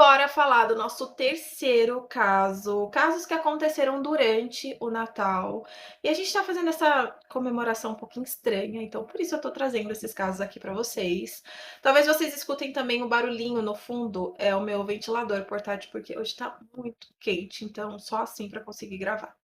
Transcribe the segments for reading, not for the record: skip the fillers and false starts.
Bora falar do nosso terceiro caso, casos que aconteceram durante o Natal. E a gente tá fazendo essa comemoração um pouquinho estranha, então por isso eu tô trazendo esses casos aqui pra vocês. Talvez vocês escutem também o barulhinho no fundo, é o meu ventilador portátil, porque hoje tá muito quente, então só assim pra conseguir gravar.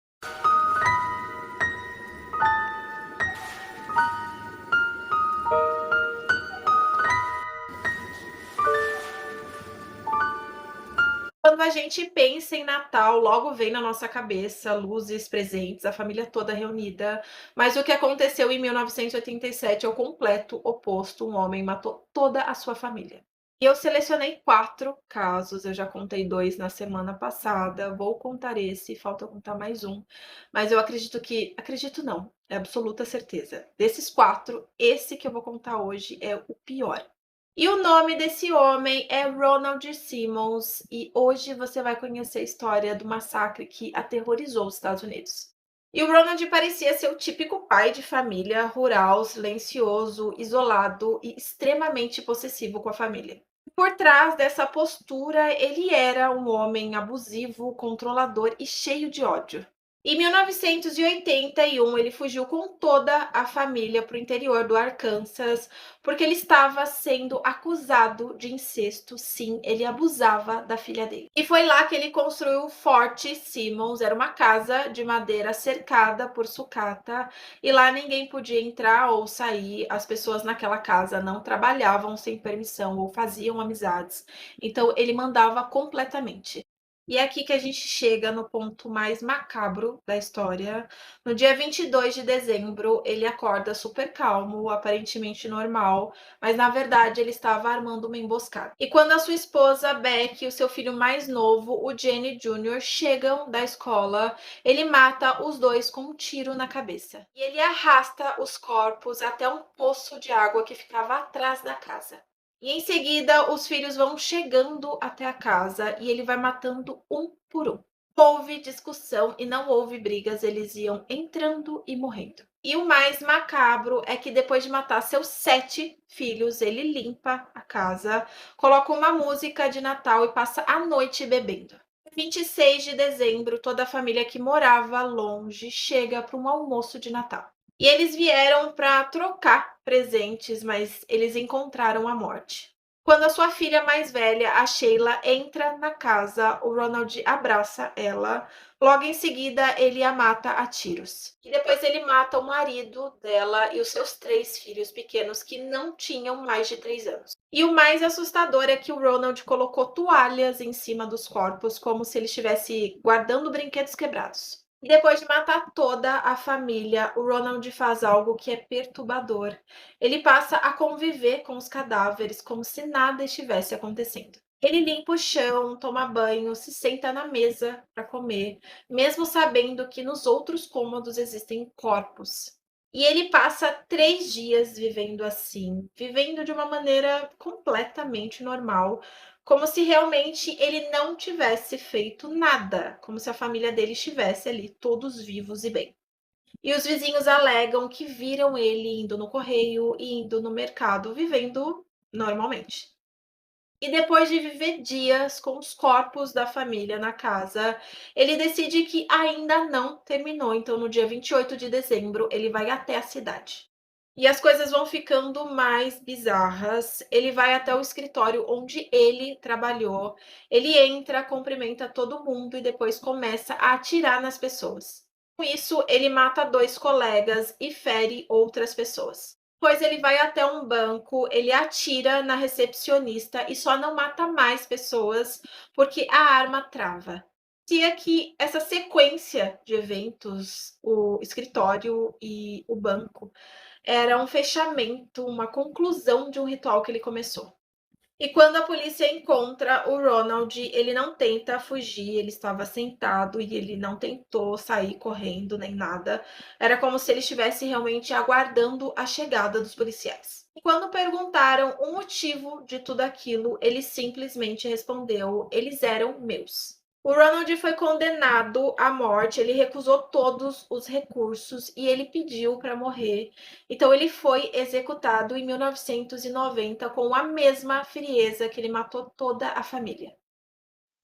Quando a gente pensa em Natal, logo vem na nossa cabeça luzes, presentes, a família toda reunida. Mas o que aconteceu em 1987 é o completo oposto. Um homem matou toda a sua família. E eu selecionei 4 casos, eu já contei 2 na semana passada, vou contar esse, falta eu contar mais um, mas eu acredito não, é absoluta certeza. Desses 4, esse que eu vou contar hoje é o pior. E o nome desse homem é Ronald Simmons, e hoje você vai conhecer a história do massacre que aterrorizou os Estados Unidos. E o Ronald parecia ser o típico pai de família, rural, silencioso, isolado e extremamente possessivo com a família. Por trás dessa postura, ele era um homem abusivo, controlador e cheio de ódio. Em 1981, ele fugiu com toda a família para o interior do Arkansas, porque ele estava sendo acusado de incesto. Sim, ele abusava da filha dele. E foi lá que ele construiu o Forte Simmons, era uma casa de madeira cercada por sucata, e lá ninguém podia entrar ou sair, as pessoas naquela casa não trabalhavam sem permissão ou faziam amizades. Então ele mandava completamente. E é aqui que a gente chega no ponto mais macabro da história. No dia 22 de dezembro, ele acorda super calmo, aparentemente normal, mas na verdade ele estava armando uma emboscada. E quando a sua esposa Beck e o seu filho mais novo, o Jenny Jr., chegam da escola, ele mata os dois com um tiro na cabeça. E ele arrasta os corpos até um poço de água que ficava atrás da casa. E em seguida, os filhos vão chegando até a casa e ele vai matando um por um. Houve discussão e não houve brigas, eles iam entrando e morrendo. E o mais macabro é que depois de matar seus 7 filhos, ele limpa a casa, coloca uma música de Natal e passa a noite bebendo. 26 de dezembro, toda a família que morava longe chega para um almoço de Natal. E eles vieram para trocar presentes, mas eles encontraram a morte. Quando a sua filha mais velha, a Sheila, entra na casa, o Ronald abraça ela. Logo em seguida, ele a mata a tiros. E depois ele mata o marido dela e os seus 3 filhos pequenos, que não tinham mais de 3 anos. E o mais assustador é que o Ronald colocou toalhas em cima dos corpos, como se ele estivesse guardando brinquedos quebrados. E depois de matar toda a família, o Ronald faz algo que é perturbador. Ele passa a conviver com os cadáveres como se nada estivesse acontecendo. Ele limpa o chão, toma banho, se senta na mesa para comer, mesmo sabendo que nos outros cômodos existem corpos. E ele passa 3 dias vivendo assim, vivendo de uma maneira completamente normal, como se realmente ele não tivesse feito nada, como se a família dele estivesse ali todos vivos e bem. E os vizinhos alegam que viram ele indo no correio e indo no mercado, vivendo normalmente. E depois de viver dias com os corpos da família na casa, ele decide que ainda não terminou. Então, no dia 28 de dezembro, ele vai até a cidade. E as coisas vão ficando mais bizarras. Ele vai até o escritório onde ele trabalhou. Ele entra, cumprimenta todo mundo e depois começa a atirar nas pessoas. Com isso, ele mata 2 colegas e fere outras pessoas. Depois ele vai até um banco, ele atira na recepcionista e só não mata mais pessoas porque a arma trava. Se aqui essa sequência de eventos, o escritório e o banco, era um fechamento, uma conclusão de um ritual que ele começou. E quando a polícia encontra o Ronald, ele não tenta fugir, ele estava sentado e ele não tentou sair correndo nem nada. Era como se ele estivesse realmente aguardando a chegada dos policiais. E quando perguntaram o motivo de tudo aquilo, ele simplesmente respondeu: eles eram meus. O Ronald foi condenado à morte, ele recusou todos os recursos e ele pediu para morrer. Então ele foi executado em 1990 com a mesma frieza que ele matou toda a família.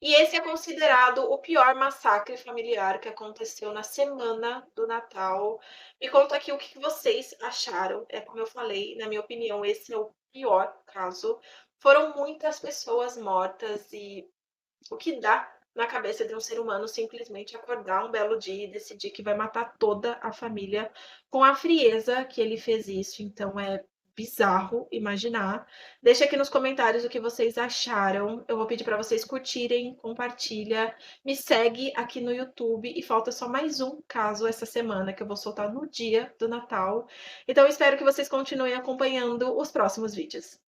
E esse é considerado o pior massacre familiar que aconteceu na semana do Natal. Me conta aqui o que vocês acharam. É como eu falei, na minha opinião, esse é o pior caso. Foram muitas pessoas mortas e o que dá na cabeça de um ser humano simplesmente acordar um belo dia e decidir que vai matar toda a família com a frieza que ele fez isso, então é bizarro imaginar. Deixa aqui nos comentários o que vocês acharam. Eu vou pedir para vocês curtirem, compartilha, me segue aqui no YouTube e falta só mais um caso essa semana que eu vou soltar no dia do Natal. Então espero que vocês continuem acompanhando os próximos vídeos.